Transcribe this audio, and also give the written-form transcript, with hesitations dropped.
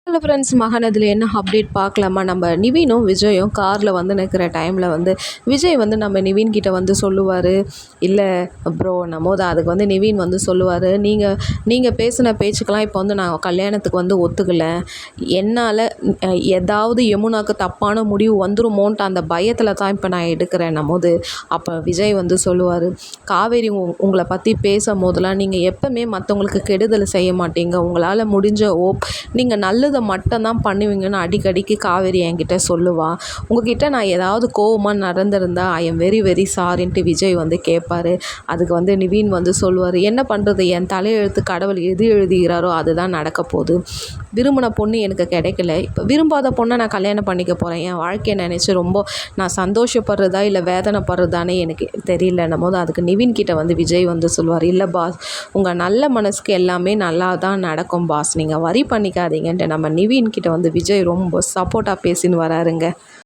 Hello friends, மகாநதியில் என்ன update பார்க்கலாமா? நம்ம நிவினும் விஜயும் காரில் வந்து நிற்கிற டைமில் வந்து விஜய் வந்து நம்ம நிவின் கிட்ட வந்து சொல்லுவார், இல்லை ப்ரோ நம்மோது அதுக்கு வந்து நிவின் வந்து சொல்லுவார், நீங்கள் பேசின பேச்சுக்கெல்லாம் இப்போ வந்து நான் கல்யாணத்துக்கு வந்து ஒத்துக்கலை. என்னால் ஏதாவது யமுனாவுக்கு தப்பான முடிவு வந்துருமோன்ட்டு அந்த பயத்தில் தான் இப்போ நான் எடுக்கிறேன் நம்மோது. அப்போ விஜய் வந்து சொல்லுவார், காவேரி உங்களை பற்றி பேசும் போதெல்லாம் நீங்கள் எப்போவுமே மற்றவங்களுக்கு கெடுதல் செய்ய மாட்டீங்க. உங்களால் முடிஞ்ச நீங்கள் நல்லதை மட்டும்தான் பண்ணுவீங்கன்னு அடிக்கடிக்கு காவேரி என்கிட்ட சொல்லுவா. உங்ககிட்ட நான் ஏதாவது கோவமாக நடந்திருந்தா ஐ எம் வெரி வெரி சாரின்ட்டு விஜய் வந்து கேட்பார். அதுக்கு வந்து நிவின் வந்து சொல்லுவார், என்ன பண்ணுறது, என் தலையெழுத்து கடவுள் எது எழுதுகிறாரோ அதுதான் நடக்க போகுது. விரும்பின பொண்ணு எனக்கு கிடைக்கல, இப்போ விரும்பாத பொண்ணை நான் கல்யாணம் பண்ணிக்க போகிறேன். என் வாழ்க்கையை நினச்சி ரொம்ப நான் சந்தோஷப்படுறதா இல்லை வேதனைப்படுறதானே எனக்கு தெரியலன்னும் போது அதுக்கு நிவின் கிட்ட வந்து விஜய் வந்து சொல்லுவார், இல்லை பாஸ், உங்கள் நல்ல மனசுக்கு எல்லாமே நல்லா தான் நடக்கும் பாஸ், நீங்கள் வரி பண்ணிக்காதீங்கன்ட்டு நம்ம நிவின் கிட்ட வந்து விஜய் ரொம்ப சப்போர்ட்டாக பேசின்னு வராருங்க.